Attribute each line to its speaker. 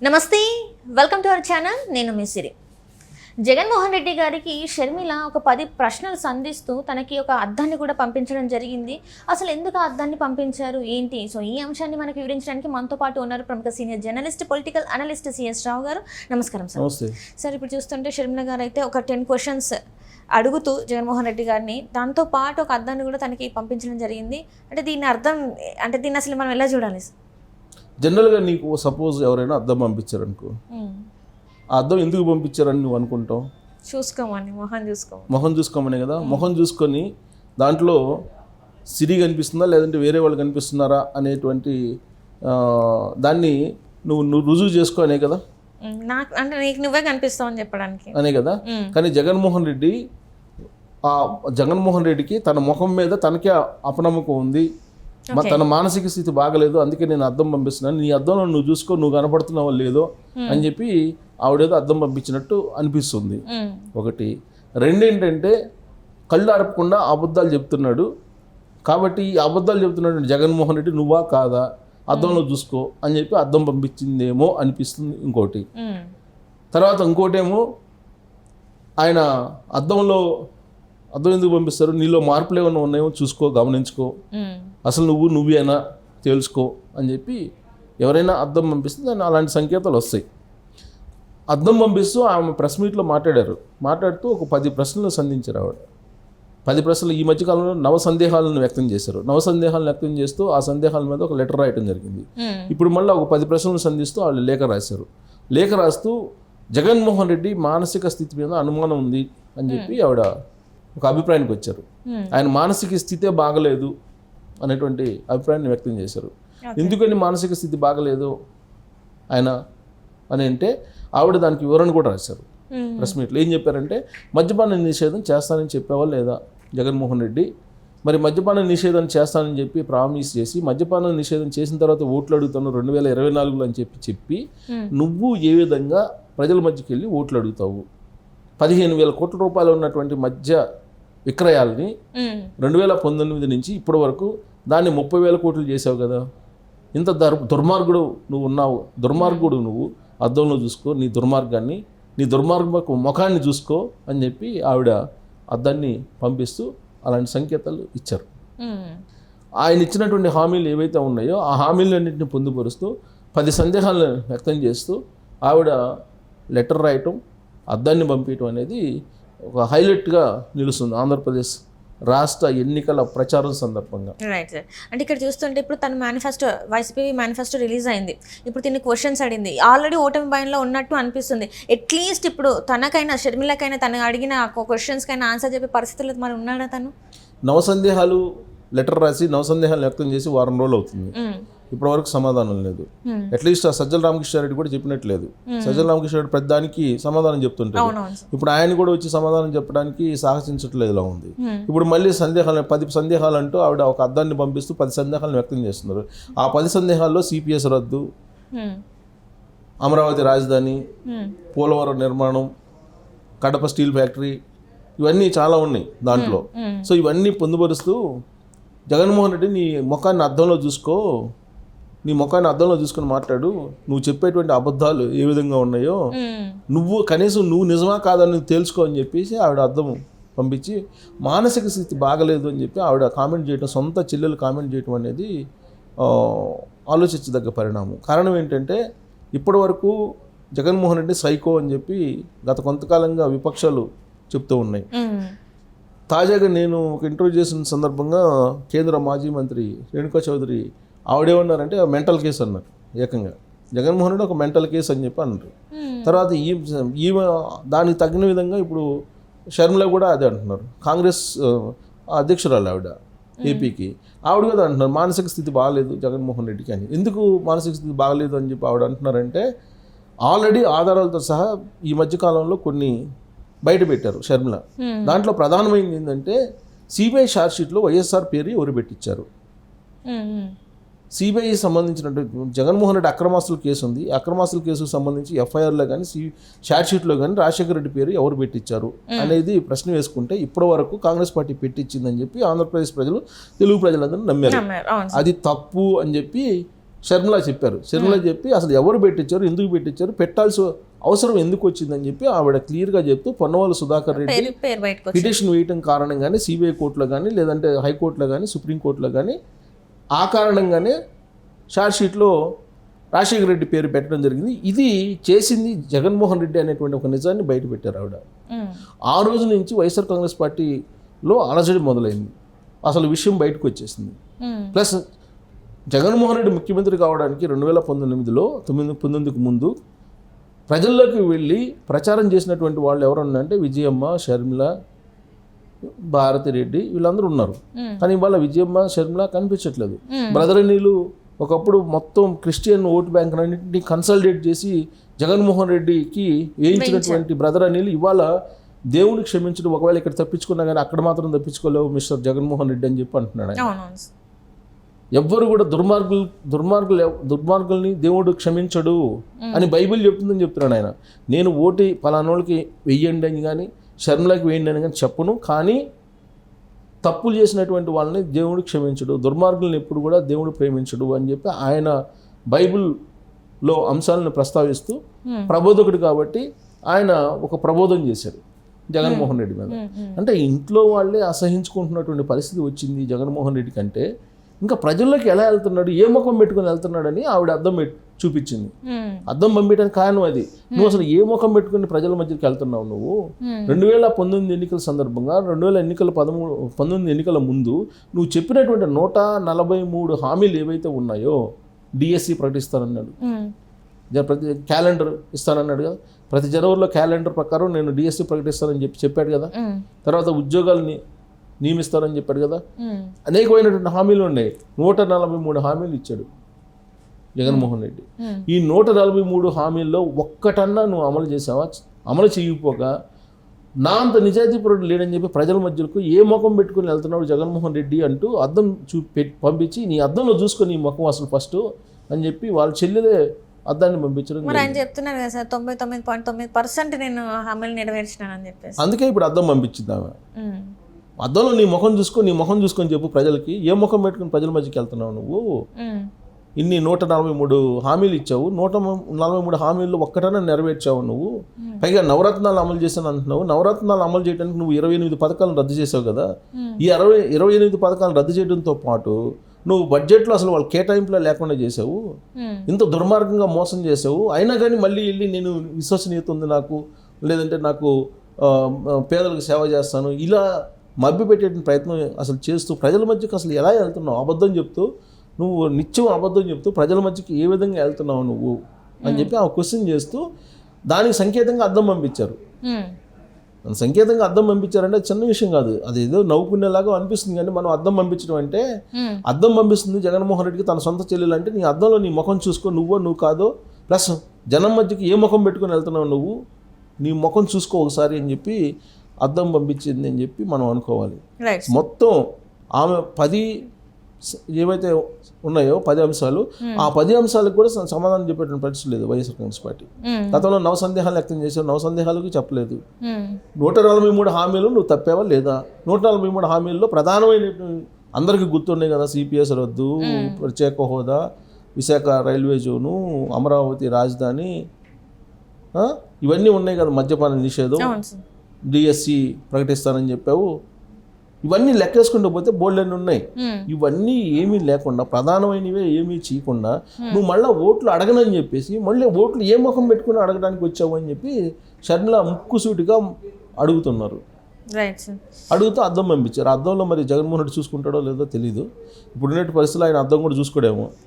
Speaker 1: నమస్తే, welcome to our channel. నేను మీ సిరి. జగన్మోహన్ రెడ్డి గారికి షర్మిల ఒక 10 ప్రశ్నలు సంధిస్తూ తనకి ఒక అద్దాన్ని కూడా పంపించడం జరిగింది. అసలు ఎందుకు ఆ అద్దాన్ని పంపించారు ఏంటి? సో ఈ అంశాన్ని మనకు వివరించడానికి మనతో పాటు ఉన్నారు ప్రముఖ senior journalist, political analyst CS Rao garu. నమస్కారం సార్.
Speaker 2: నమస్తే
Speaker 1: సార్, ఇప్పుడు చూస్తుంటే షర్మిల గారు అయితే ఒక 10 క్వశ్చన్స్ అడుగుతూ జగన్మోహన్ రెడ్డి గారిని దాంతో పాటు ఒక అద్దాన్ని కూడా తనకి పంపించడం జరిగింది. అంటే దీని అర్థం అంటే దీన్ని అసలు మనం ఎలా చూడాలి?
Speaker 2: జనరల్గా నీకు సపోజ్ ఎవరైనా అద్దం పంపించారనుకో, ఆ అద్దం ఎందుకు పంపించారని నువ్వు అనుకుంటావు?
Speaker 1: చూసుకోమని,
Speaker 2: మొహం చూసుకోమనే కదా. మొహం చూసుకొని దాంట్లో సిరి కనిపిస్తుందా లేదంటే వేరే వాళ్ళు కనిపిస్తున్నారా అనేటువంటి దాన్ని నువ్వు రుజువు చేసుకో అనే కదా.
Speaker 1: నాకు అంటే నీకు నువ్వే కనిపిస్తావు అని చెప్పడానికి
Speaker 2: అనే కదా. కానీ జగన్మోహన్ రెడ్డికి తన ముఖం మీద తనకే అపనమ్మకం ఉంది, తన మానసిక స్థితి బాగలేదు, అందుకే నేను అద్దం పంపిస్తున్నాను, నీ అద్దంలో నువ్వు చూసుకో, నువ్వు కనపడుతున్నావో లేదో అని చెప్పి ఆవిడేదో అద్దం పంపించినట్టు అనిపిస్తుంది. ఒకటి. రెండేంటంటే కళ్ళు అరపకుండా అబద్ధాలు చెప్తున్నాడు కాబట్టి ఈ అబద్ధాలు చెప్తున్నాడు జగన్మోహన్ రెడ్డి నువ్వా కాదా అద్దంలో చూసుకో అని చెప్పి అద్దం పంపించిందేమో అనిపిస్తుంది. ఇంకోటి. తర్వాత ఇంకోటేమో ఆయన అద్దం ఎందుకు పంపిస్తారు, నీలో మార్పులు ఏమైనా ఉన్నాయో చూసుకో, గమనించుకో, అసలు నువ్వేనా తెలుసుకో అని చెప్పి ఎవరైనా అద్దం పంపిస్తే దాన్ని అలాంటి సంకేతాలు వస్తాయి. అద్దం పంపిస్తూ ఆమె ప్రెస్ మీట్లో మాట్లాడుతూ ఒక 10 ప్రశ్నలు సంధించారు ఆవిడ. 10 ప్రశ్నలు ఈ మధ్యకాలంలో నవసందేహాలను వ్యక్తం చేశారు. నవసందేహాలను వ్యక్తం చేస్తూ ఆ సందేహాల మీద ఒక లెటర్ రాయటం జరిగింది. ఇప్పుడు మళ్ళీ ఒక 10 ప్రశ్నలు సంధిస్తూ వాళ్ళు లేఖ రాశారు. లేఖ రాస్తూ జగన్మోహన్ రెడ్డి మానసిక స్థితి మీద అనుమానం ఉంది అని చెప్పి ఆవిడ ఒక అభిప్రాయానికి వచ్చారు. ఆయన మానసిక స్థితే బాగలేదు అనేటువంటి అభిప్రాయాన్ని వ్యక్తం చేశారు. ఎందుకని మానసిక స్థితి బాగలేదు ఆయన అని అంటే ఆవిడ దానికి వివరణ కూడా రాశారు ప్రెస్ మీట్లో. ఏం చెప్పారంటే, మద్యపాన నిషేధం చేస్తానని చెప్పేవా లేదా జగన్మోహన్ రెడ్డి? మరి మద్యపాన నిషేధం చేస్తానని చెప్పి ప్రామిస్ చేసి మద్యపాన నిషేధం చేసిన తర్వాత ఓట్లు అడుగుతాను 2024లో అని చెప్పి నువ్వు ఏ విధంగా ప్రజల మధ్యకి వెళ్ళి ఓట్లు అడుగుతావు? 15,000 కోట్ల రూపాయలు ఉన్నటువంటి మద్య విక్రయాలని 2019 నుంచి ఇప్పటి వరకు దాన్ని 30,000 కోట్లు చేసావు కదా. ఇంత దుర్మార్గుడు నువ్వు అద్దంలో చూసుకో, నీ దుర్మార్గపు ముఖాన్ని చూసుకో అని చెప్పి ఆవిడ అద్దాన్ని పంపిస్తూ అలాంటి సంకేతాలు ఇచ్చారు. ఆయన ఇచ్చినటువంటి హామీలు ఏవైతే ఉన్నాయో ఆ హామీలన్నింటినీ పొందుపరుస్తూ 10 సందేహాలను వ్యక్తం చేస్తూ ఆవిడ లెటర్ రాయటం, అద్దాన్ని పంపించడం అనేది ఒక హైలైట్గా నిలుస్తుంది ఆంధ్రప్రదేశ్ రాష్ట్ర ఎన్నికల ప్రచారం సందర్భంగా.
Speaker 1: Right sir. అంటే ఇక్కడ చూస్తుంటే ఇప్పుడు తన మేనిఫెస్టో, వైసీపీ మేనిఫెస్టో రిలీజ్ అయింది. ఇప్పుడు తిని క్వశ్చన్స్ అడిగింది. ఆల్రెడీ ఓటమి భయంలో ఉన్నట్టు అనిపిస్తుంది. అట్లీస్ట్ ఇప్పుడు తనకైనా, షర్మిలకైనా, తను అడిగిన క్వశ్చన్స్కైనా ఆన్సర్ చెప్పే పరిస్థితుల్లో మరి ఉన్నాడా తను?
Speaker 2: నవసందేహాలు లెటర్ రాసి నవసందేహాలు వ్యక్తం చేసి వారం రోజులు అవుతుంది. ఇప్పటి వరకు సమాధానం లేదు. అట్లీస్ట్ ఆ సజ్జల రామకృష్ణారెడ్డి కూడా చెప్పినట్లేదు. సజ్జల రామకృష్ణారెడ్డి ప్రతిదానికి సమాధానం చెప్తుంటారు. ఇప్పుడు ఆయన కూడా వచ్చి సమాధానం చెప్పడానికి సాహసించట్లేదులా ఉంది. ఇప్పుడు మళ్ళీ 10 సందేహాలు అంటూ ఆవిడ ఒక అద్దాన్ని పంపిస్తూ 10 సందేహాలను వ్యక్తం చేస్తున్నారు. ఆ 10 సందేహాల్లో సిపిఎస్ రద్దు, అమరావతి రాజధాని, పోలవరం నిర్మాణం, కడప స్టీల్ ఫ్యాక్టరీ, ఇవన్నీ చాలా ఉన్నాయి దాంట్లో. సో ఇవన్నీ పొందుపరుస్తూ జగన్మోహన్ రెడ్డి నీ ముఖాన్ని అద్దంలో చూసుకొని మాట్లాడు, నువ్వు చెప్పేటువంటి అబద్ధాలు ఏ విధంగా ఉన్నాయో కనీసం నువ్వు నిజమా కాదని తెలుసుకో అని చెప్పేసి ఆవిడ అద్దం పంపించి మానసిక స్థితి బాగలేదు అని చెప్పి ఆవిడ కామెంట్ చేయడం, సొంత చెల్లెలు కామెంట్ చేయడం అనేది ఆలోచించదగ్గ పరిణామం. కారణం ఏంటంటే ఇప్పటి వరకు జగన్మోహన్ రెడ్డి సైకో అని చెప్పి గత కొంతకాలంగా విపక్షాలు చెప్తూ ఉన్నాయి. తాజాగా నేను ఒక ఇంటర్వ్యూ చేసిన సందర్భంగా కేంద్ర మాజీ మంత్రి రేణుకా చౌదరి ఆవిడేమన్నారంటే మెంటల్ కేసు అన్నారు. ఏకంగా జగన్మోహన్ రెడ్డి ఒక మెంటల్ కేసు అని చెప్పి అన్నారు. తర్వాత ఈమె దానికి తగిన విధంగా ఇప్పుడు షర్మిల కూడా అదే అంటున్నారు. కాంగ్రెస్ అధ్యక్షురాలు ఆవిడ ఏపీకి, ఆవిడ కూడా అంటున్నారు మానసిక స్థితి బాగలేదు జగన్మోహన్ రెడ్డికి అని. ఎందుకు మానసిక స్థితి బాగలేదు అని చెప్పి ఆవిడ అంటున్నారంటే, ఆల్రెడీ ఆధారాలతో సహా ఈ మధ్యకాలంలో కొన్ని బయట పెట్టారు షర్మిల. దాంట్లో ప్రధానమైనది ఏంటంటే సిబిఐ ఛార్జ్షీట్లో వైఎస్ఆర్ పేరు ఎవరు పెట్టించారు. సిబిఐ సంబంధించినట్టు జగన్మోహన్ రెడ్డి అక్రమాస్తుల కేసు ఉంది. అక్రమాస్తుల కేసుకు సంబంధించి ఎఫ్ఐఆర్లో కానీ ఛార్జ్షీట్లో కానీ రాజశేఖర రెడ్డి పేరు ఎవరు పెట్టించారు అనేది ప్రశ్న వేసుకుంటే ఇప్పటి వరకు కాంగ్రెస్ పార్టీ పెట్టించిందని చెప్పి ఆంధ్రప్రదేశ్ ప్రజలు, తెలుగు ప్రజలందరూ నమ్మారు. అది తప్పు అని చెప్పి షర్మిల చెప్పారు. షర్మిల చెప్పి అసలు ఎవరు పెట్టించారు, ఎందుకు పెట్టించారు, పెట్టాల్సి అవసరం ఎందుకు వచ్చిందని చెప్పి ఆవిడ క్లియర్గా చెప్తూ పొన్నవాళ్ళు సుధాకర్ రెడ్డి పిటిషన్ వేయటం కారణంగానే సిబిఐ కోర్టులో కానీ లేదంటే హైకోర్టులో కానీ సుప్రీంకోర్టులో కానీ ఆ కారణంగానే ఛార్జ్ షీట్లో రాజశేఖర రెడ్డి పేరు పెట్టడం జరిగింది. ఇది చేసింది జగన్మోహన్ రెడ్డి అనేటువంటి ఒక నిజాన్ని బయట పెట్టారు ఆవిడ. ఆ రోజు నుంచి వైఎస్ఆర్ కాంగ్రెస్ పార్టీలో అలజడి మొదలైంది. అసలు విషయం బయటకు వచ్చేసింది. ప్లస్ జగన్మోహన్ రెడ్డి ముఖ్యమంత్రి కావడానికి 2019కు ముందు ప్రజల్లోకి వెళ్ళి ప్రచారం చేసినటువంటి వాళ్ళు ఎవరన్నారంటే విజయమ్మ, షర్మిల, భారతిరెడ్డి వీళ్ళందరూ ఉన్నారు. కానీ ఇవాళ విజయమ్మ, షర్మిల కనిపించట్లేదు. బ్రదర్ అనిలు ఒకప్పుడు మొత్తం క్రిస్టియన్ ఓటు బ్యాంక్ అన్నింటినీ కన్సల్టేట్ చేసి జగన్మోహన్ రెడ్డికి వేయించినటువంటి బ్రదర్ అనిల్ ఇవాళ దేవుని క్షమించడం, ఒకవేళ ఇక్కడ తప్పించుకున్నా కానీ అక్కడ మాత్రం తప్పించుకోలేవు మిస్టర్ జగన్మోహన్ రెడ్డి అని చెప్పి అంటున్నాడు. ఎవ్వరు కూడా దుర్మార్గుల్ని దేవుడు క్షమించడు అని బైబిల్ చెప్తుందని చెప్తున్నాడు ఆయన. నేను ఓటు పలానోళ్ళకి వెయ్యండి అని కానీ షర్మిలకి వేయండి అని కానీ చెప్పను, కానీ తప్పులు చేసినటువంటి వాళ్ళని దేవుడు క్షమించడు, దుర్మార్గుల్ని ఎప్పుడు కూడా దేవుడు ప్రేమించడు అని చెప్పి ఆయన బైబిల్లో అంశాలను ప్రస్తావిస్తూ ప్రబోధకుడు కాబట్టి ఆయన ఒక ప్రబోధం చేశారు జగన్మోహన్ రెడ్డి మీద. అంటే ఇంట్లో వాళ్ళే అసహించుకుంటున్నటువంటి పరిస్థితి వచ్చింది జగన్మోహన్ రెడ్డి కంటే ఇంకా ప్రజల్లోకి ఎలా వెళ్తున్నాడు, ఏ ముఖం పెట్టుకుని వెళ్తున్నాడని ఆవిడ అద్దం చూపించింది. అద్దం పంపించడానికి కారణం అది. నువ్వు అసలు ఏ ముఖం పెట్టుకుని ప్రజల మధ్యకి వెళ్తున్నావు? నువ్వు 2019 ఎన్నికల సందర్భంగా 2019 ఎన్నికల ముందు నువ్వు చెప్పినటువంటి 143 హామీలు ఏవైతే ఉన్నాయో, డిఎస్సి ప్రకటిస్తానన్నాడు, ప్రతి క్యాలెండర్ ఇస్తానన్నాడు కదా, ప్రతి జనవరిలో క్యాలెండర్ ప్రకారం నేను డిఎస్సి ప్రకటిస్తానని చెప్పాడు కదా, తర్వాత ఉద్యోగాలని నియమిస్తారని చెప్పాడు కదా, అనేకమైనటువంటి హామీలు ఉన్నాయి. 143 హామీలు ఇచ్చాడు జగన్మోహన్ రెడ్డి. ఈ 143 హామీల్లో ఒక్కటన్నా నువ్వు అమలు చేసావా? అమలు చేయకపోగా నా అంత నిజాయితీపరుడు లేడని చెప్పి ప్రజల మధ్యకు ఏ ముఖం పెట్టుకుని వెళ్తున్నాడు జగన్మోహన్ రెడ్డి అంటూ అద్దం పంపించి నీ అద్దంలో చూసుకొని నీ ముఖం అసలు ఫస్ట్ అని చెప్పి వాళ్ళ చెల్లెలే అద్దాన్ని పంపించడం.
Speaker 1: మరి ఆయన చెప్తున్నారు కదా సార్ 99.9% నేను హామీలు నెరవేర్చినానని చెప్పేసి.
Speaker 2: అందుకే ఇప్పుడు అద్దం పంపించింది ఆమె. అద్దంలో నీ ముఖం చూసుకొని చెప్పు ప్రజలకి, ఏ ముఖం పెట్టుకుని ప్రజల మధ్యకి వెళ్తున్నావు నువ్వు? ఇన్ని 143 హామీలు ఇచ్చావు, 143 హామీల్లో ఒక్కటన్నా నెరవేర్చావు నువ్వు. పైగా నవరత్నాలు అమలు చేశాను అంటున్నావు. నవరత్నాలు అమలు చేయడానికి నువ్వు 28 పథకాలను రద్దు చేసావు కదా. ఈ 28 పథకాలను రద్దు చేయడంతో పాటు నువ్వు బడ్జెట్లో అసలు వాళ్ళు కేటాయింపులో లేకుండా చేసావు, ఇంత దుర్మార్గంగా మోసం చేసావు. అయినా కానీ మళ్ళీ వెళ్ళి నేను విశ్వసనీయత ఉంది నాకు, లేదంటే నాకు పేదలకు సేవ చేస్తాను, ఇలా మభ్య పెట్టే ప్రయత్నం అసలు చేస్తూ ప్రజల మధ్యకి అసలు ఎలా వెళ్తున్నావు? అబద్ధం చెప్తూ నువ్వు నిత్యం అబద్ధం చెప్తూ ప్రజల మధ్యకి ఏ విధంగా వెళ్తున్నావు నువ్వు అని చెప్పి ఆ క్వశ్చన్ చేస్తూ దానికి సంకేతంగా అద్దం పంపించారు. సంకేతంగా అద్దం పంపించారంటే చిన్న విషయం కాదు, అది ఏదో నవ్వుకునేలాగా అనిపిస్తుంది. కానీ మనం అద్దం పంపించడం అంటే అద్దం పంపిస్తుంది జగన్మోహన్ రెడ్డికి తన సొంత చెల్లెలు అంటే నీ అద్దంలో నీ ముఖం చూసుకో, నువ్వు కాదో, ప్లస్ జనం మధ్యకి ఏ ముఖం పెట్టుకుని వెళ్తున్నావు నువ్వు, నీ ముఖం చూసుకో ఒకసారి అని చెప్పి అద్దం పంపించింది అని చెప్పి మనం అనుకోవాలి. మొత్తం ఆమె 10 ఏవైతే ఉన్నాయో 10 అంశాలు, ఆ 10 అంశాలకు కూడా సమాధానం చెప్పేటువంటి పరిస్థితి లేదు వైఎస్ఆర్ కాంగ్రెస్ పార్టీ. గతంలో సందేహాలు వ్యక్తం చేశారు, సందేహాలకు చెప్పలేదు. 143 హామీలు నువ్వు తప్పావా లేదా? 143 హామీల్లో ప్రధానమైన అందరికీ గుర్తున్నాయి కదా, సిపిఎస్ రద్దు, ప్రత్యేక హోదా, విశాఖ రైల్వే జోను, అమరావతి రాజధాని, ఇవన్నీ ఉన్నాయి కదా, మద్యపాన నిషేధం, డిఎస్సి ప్రకటిస్తానని చెప్పావు. ఇవన్నీ లెక్కేసుకుంటూ పోతే బోల్డెన్ని ఉన్నాయి. ఇవన్నీ ఏమీ లేకుండా, ప్రధానమైనవే ఏమీ చేయకుండా నువ్వు మళ్ళీ ఓట్లు అడగనని చెప్పేసి మళ్ళీ ఓట్లు ఏ ముఖం పెట్టుకుని అడగడానికి వచ్చావు అని చెప్పి షర్మిల ముక్కుసూటిగా అడుగుతున్నారు. అడుగుతూ అద్దం పంపించారు. అద్దంలో మరి జగన్మోహన్ రెడ్డి చూసుకుంటాడో లేదో తెలియదు. ఇప్పుడున్నట్టు పరిస్థితుల్లో ఆయన అద్దం కూడా చూసుకోడేమో.